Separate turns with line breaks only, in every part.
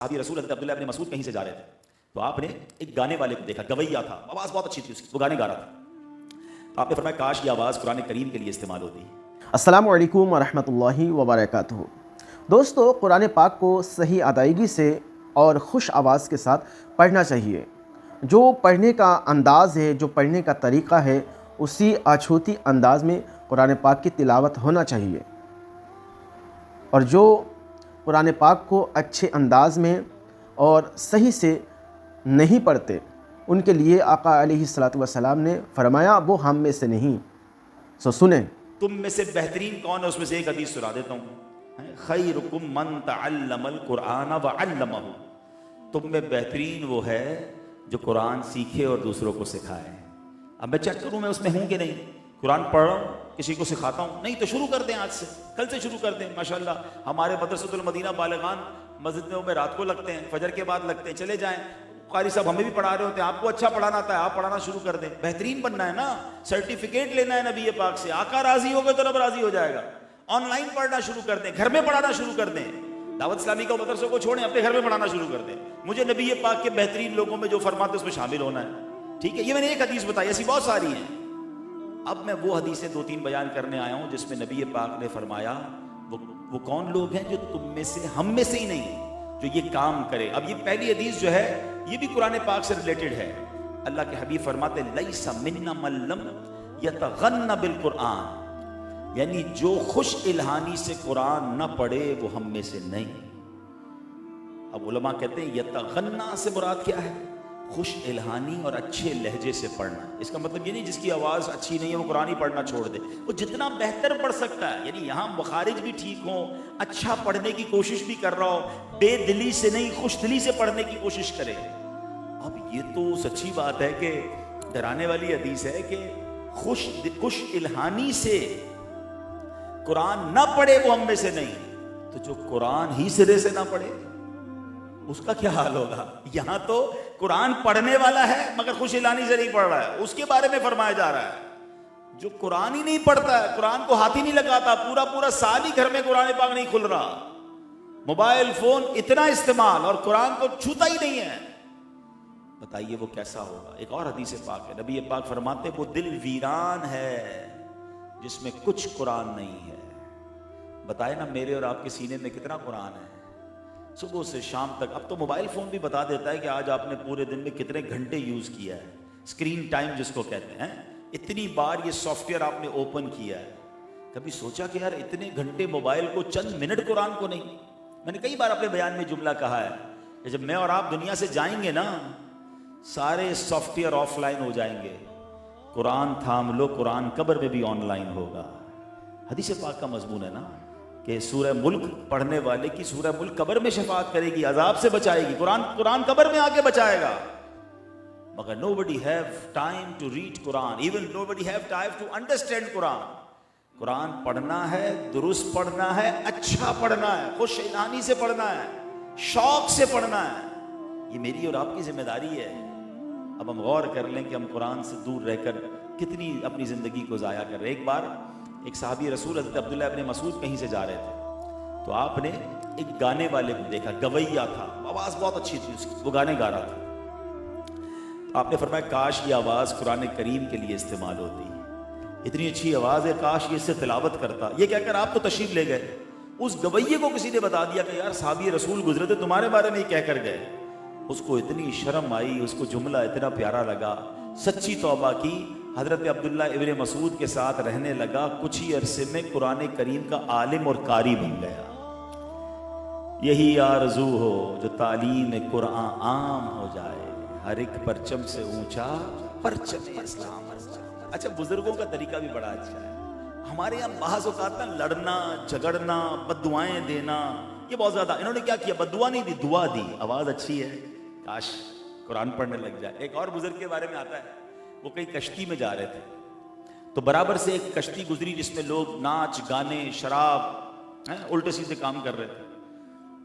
صحابی رسول حضرت عبداللہ ابن مسعود کہیں سے جا رہے تھے تو آپ نے ایک گانے والے کو دیکھا، گویا تھا، آواز بہت اچھی تھی اس کی، وہ گانے گا رہا تھا۔ آپ نے فرمایا کاش یہ آواز قرآن کریم کے لیے استعمال ہوتی۔
السلام علیکم ورحمۃ اللہ وبرکاتہ۔ دوستو، قرآن پاک کو صحیح ادائیگی سے اور خوش آواز کے ساتھ پڑھنا چاہیے۔ جو پڑھنے کا انداز ہے، جو پڑھنے کا طریقہ ہے، اسی اچھوتی انداز میں قرآن پاک کی تلاوت ہونا چاہیے، اور جو قرآن پاک کو اچھے انداز میں اور صحیح سے نہیں پڑھتے ان کے لیے آقا علیہ الصلوۃ والسلام نے فرمایا وہ ہم میں سے نہیں۔ سنیں،
تم میں سے بہترین کون ہے؟ اس میں سے ایک حدیث سنا دیتا ہوں، خیرکم من تعلم القرآن وعلمہ، تم میں بہترین وہ ہے جو قرآن سیکھے اور دوسروں کو سکھائے۔ اب میں چیک کروں میں اس میں ہوں کہ نہیں، قرآن پڑھ رہا ہوں، کسی کو سکھاتا ہوں، نہیں تو شروع کر دیں، آج سے، کل سے شروع کر دیں۔ ماشاءاللہ ہمارے مدرسۃ المدینہ بالغان مسجدوں میں رات کو لگتے ہیں، فجر کے بعد لگتے ہیں، چلے جائیں، قاری صاحب ہمیں بھی پڑھا رہے ہوتے ہیں، آپ کو اچھا پڑھانا آتا ہے، آپ پڑھانا شروع کر دیں۔ بہترین بننا ہے نا، سرٹیفکیٹ لینا ہے نبی پاک سے، آقا راضی ہوگا تو رب راضی ہو جائے گا۔ آن لائن پڑھنا شروع کر دیں، گھر میں پڑھانا شروع کر دیں، دعوت اسلامی کا مدرسوں کو چھوڑیں، اپنے گھر میں پڑھانا شروع کر دیں۔ مجھے نبی پاک کے بہترین لوگوں میں جو فرماتے اس میں شامل ہونا ہے، ٹھیک ہے؟ یہ میں نے ایک حدیث بتائی، ایسی بہت ساری ہیں۔ اب میں وہ حدیثیں دو تین بیان کرنے آیا ہوں جس میں نبی پاک نے فرمایا وہ کون لوگ ہیں جو تم میں سے، ہم میں سے ہی نہیں، جو یہ کام کرے۔ اب یہ پہلی حدیث جو ہے یہ بھی قرآن پاک سے ریلیٹڈ ہے۔ اللہ کے حبیب فرماتے لیس منا من لم یتغن بالقرآن، یعنی جو خوش الہانی سے قرآن نہ پڑھے وہ ہم میں سے نہیں۔ اب علماء کہتے ہیں یتغنا سے مراد کیا ہے؟ خوش الہانی اور اچھے لہجے سے پڑھنا۔ اس کا مطلب یہ نہیں جس کی آواز اچھی نہیں ہے وہ قرآن ہی پڑھنا چھوڑ دے، وہ جتنا بہتر پڑھ سکتا ہے، یعنی یہاں مخارج بھی ٹھیک ہوں، اچھا پڑھنے کی کوشش بھی کر رہا ہو، بے دلی سے نہیں خوش دلی سے پڑھنے کی کوشش کرے۔ اب یہ تو سچی بات ہے کہ ڈرانے والی حدیث ہے کہ خوش الہانی سے قرآن نہ پڑھے وہ ہم میں سے نہیں، تو جو قرآن ہی سرے سے نہ پڑھے اس کا کیا حال ہوگا؟ یہاں تو قرآن پڑھنے والا ہے مگر خوش الہانی سے نہیں پڑھ رہا ہے، اس کے بارے میں فرمایا جا رہا ہے۔ جو قرآن ہی نہیں پڑھتا ہے، قرآن کو ہاتھ ہی نہیں لگاتا، پورا سال ہی گھر میں قرآن پاک نہیں کھل رہا، موبائل فون اتنا استعمال اور قرآن کو چھوتا ہی نہیں ہے، بتائیے وہ کیسا ہوگا؟ ایک اور حدیث پاک ہے، نبی پاک فرماتے وہ دل ویران ہے جس میں کچھ قرآن نہیں ہے۔ بتائے نا میرے اور آپ کے سینے میں کتنا قرآن ہے؟ صبح سے شام تک۔ اب تو موبائل فون بھی بتا دیتا ہے کہ آج آپ نے پورے دن میں کتنے گھنٹے یوز کیا ہے، اسکرین ٹائم جس کو کہتے ہیں، اتنی بار یہ سافٹ ویئر آپ نے اوپن کیا ہے۔ کبھی سوچا کہ یار اتنے گھنٹے موبائل کو، چند منٹ قرآن کو نہیں؟ میں نے کئی بار اپنے بیان میں جملہ کہا ہے کہ جب میں اور آپ دنیا سے جائیں گے نا، سارے سافٹ ویئر آف لائن ہو جائیں گے، قرآن تھام لو، قرآن قبر میں بھی آن لائن ہوگا۔ حدیث پاک کا مضمون ہے نا کہ سورہ ملک پڑھنے والے کی سورہ ملک قبر میں شفاعت کرے گی، عذاب سے بچائے گی، قرآن قبر میں آ کے بچائے گا، مگر nobody have time to read Quran, even nobody have time to understand قرآن۔ قرآن پڑھنا ہے، درست پڑھنا ہے، اچھا پڑھنا ہے، خوش الہانی سے پڑھنا ہے، شوق سے پڑھنا ہے۔ یہ میری اور آپ کی ذمہ داری ہے۔ اب ہم غور کر لیں کہ ہم قرآن سے دور رہ کر کتنی اپنی زندگی کو ضائع کر رہے ہیں۔ ایک بار ایک صحابی رسول حضرت عبداللہ ابن مسعود کہیں سے جا رہے تھے تو آپ نے ایک گانے والے کو دیکھا، گویا تھا، آواز بہت اچھی تھی اس کی، وہ گانے گا رہا تھا۔ آپ نے فرمایا کاش یہ آواز قرآن کریم کے لیے استعمال ہوتی، اتنی اچھی آواز ہے، کاش یہ اس سے تلاوت کرتا۔ یہ کہہ کر آپ تو تشریف لے گئے، اس گویے کو کسی نے بتا دیا کہ یار صحابی رسول گزرے تھے تمہارے بارے میں ہی کہہ کر گئے۔ اس کو اتنی شرم آئی، اس کو جملہ اتنا پیارا لگا، سچی توبہ کی، حضرت عبداللہ ابن مسعود کے ساتھ رہنے لگا، کچھ ہی عرصے میں قرآن کریم کا عالم اور قاری بن گیا۔ یہی آرزو ہو جو تعلیم قرآن عام ہو جائے، ہر ایک پرچم سے اونچا پرچم اسلام۔ اچھا، بزرگوں کا طریقہ بھی بڑا اچھا ہے۔ ہمارے یہاں بعض اوقات نا لڑنا جھگڑنا، بد دعائیں دینا، یہ بہت زیادہ۔ انہوں نے کیا کیا؟ بد دعا نہیں دی، دعا دی، آواز اچھی ہے، کاش قرآن پڑھنے لگ جائے۔ ایک اور بزرگ کے بارے میں آتا ہے، وہ کئی کشتی میں جا رہے تھے تو برابر سے ایک کشتی گزری جس میں لوگ ناچ گانے شراب الٹے سیدھے کام کر رہے تھے۔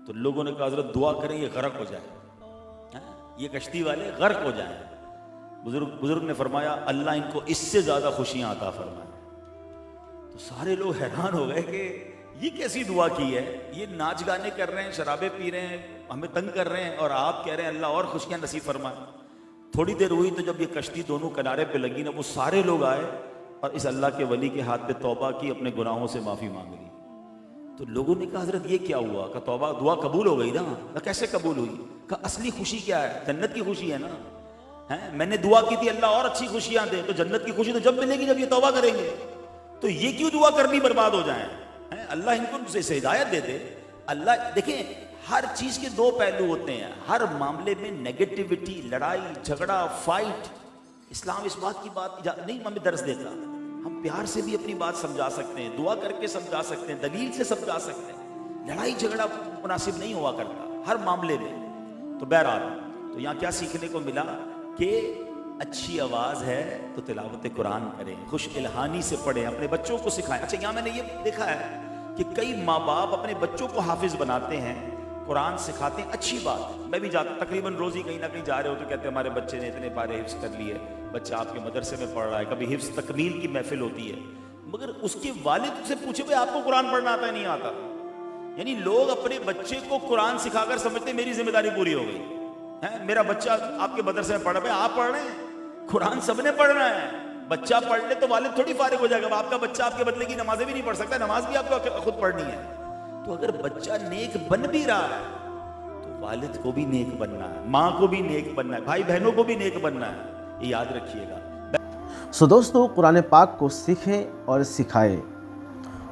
تو لوگوں نے کہا حضرت دعا کریں یہ غرق ہو جائے، یہ کشتی والے غرق ہو جائیں۔ بزرگ نے فرمایا اللہ ان کو اس سے زیادہ خوشیاں عطا فرمائے۔ تو سارے لوگ حیران ہو گئے کہ یہ کیسی دعا کی ہے؟ یہ ناچ گانے کر رہے ہیں، شرابیں پی رہے ہیں، ہمیں تنگ کر رہے ہیں، اور آپ کہہ رہے ہیں اللہ اور خوشیاں نصیب فرمائے۔ تھوڑی دیر ہوئی تو جب یہ کشتی دونوں کنارے پہ لگی نا، وہ سارے لوگ آئے اور اس اللہ کے ولی کے ہاتھ پہ توبہ کی، اپنے گناہوں سے معافی مانگ لی۔ تو لوگوں نے کہا حضرت یہ کیا ہوا؟ کہ توبہ دعا قبول ہو گئی نا۔ کہ کیسے قبول ہوئی؟ کہ اصلی خوشی کیا ہے؟ جنت کی خوشی ہے نا۔ میں نے دعا کی تھی اللہ اور اچھی خوشیاں دے، تو جنت کی خوشی تو جب ملے گی جب یہ توبہ کریں گے، تو یہ کیوں دعا کرنی برباد ہو جائیں؟ اللہ ان کو سے ہدایت دے دے۔ اللہ دیکھیں ہر چیز کے دو پہلو ہوتے ہیں، ہر معاملے میں نیگیٹیوٹی، لڑائی جھگڑا، فائٹ، اسلام اس بات کی بات نہیں ہمیں درس دیتا۔ ہم پیار سے بھی اپنی بات سمجھا سکتے ہیں، دعا کر کے سمجھا سکتے ہیں، دلیل سے سمجھا سکتے ہیں، لڑائی جھگڑا مناسب نہیں ہوا کرتا ہر معاملے میں۔ تو بہرحال تو یہاں کیا سیکھنے کو ملا کہ اچھی آواز ہے تو تلاوت قرآن کریں، خوش الہانی سے پڑھیں، اپنے بچوں کو سکھائیں۔ اچھا یہاں میں نے یہ دیکھا ہے کہ کئی ماں باپ اپنے بچوں کو حافظ بناتے ہیں، قرآن سکھاتے ہیں، اچھی بات۔ میں بھی جاتا تقریباً روز ہی کہیں نہ کہیں جا رہے ہو تو کہتے ہیں ہمارے بچے نے اتنے پارے حفظ کر لیے، بچہ آپ کے مدرسے میں پڑھ رہا ہے، کبھی حفظ تکمیل کی محفل ہوتی ہے، مگر اس کے والد سے پوچھے بھائی آپ کو قرآن پڑھنا آتا ہے نہیں آتا؟ یعنی لوگ اپنے بچے کو قرآن سکھا کر سمجھتے ہیں میری ذمہ داری پوری ہو گئی، میرا بچہ آپ کے مدرسے میں پڑھ رہا ہے۔ آپ پڑھ رہے ہیں، قرآن سب نے پڑھنا ہے، بچہ پڑھ لے تو والد تھوڑی فارغ ہو جائے گا۔ آپ کا بچہ آپ کے بدلے کی نمازیں بھی نہیں پڑھ سکتا، نماز بھی آپ کو خود پڑھنی ہے۔ تو اگر بچہ نیک بن بھی رہا ہے تو والد کو بھی نیک بننا ہے، ماں کو بھی نیک بننا ہے، بھائی بہنوں کو بھی نیک بننا ہے، یہ یاد رکھیے گا۔
سو دوستو قرآن پاک کو سیکھیں اور سکھائیں،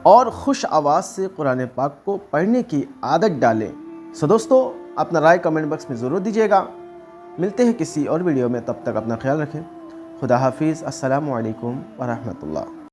اور خوش آواز سے قرآن پاک کو پڑھنے کی عادت ڈالیں۔ سو دوستو اپنا رائے کمنٹ باکس میں ضرور دیجیے گا۔ ملتے ہیں کسی اور ویڈیو میں، تب تک اپنا خیال رکھیں۔ خدا حافظ۔ السلام علیکم ورحمۃ اللہ۔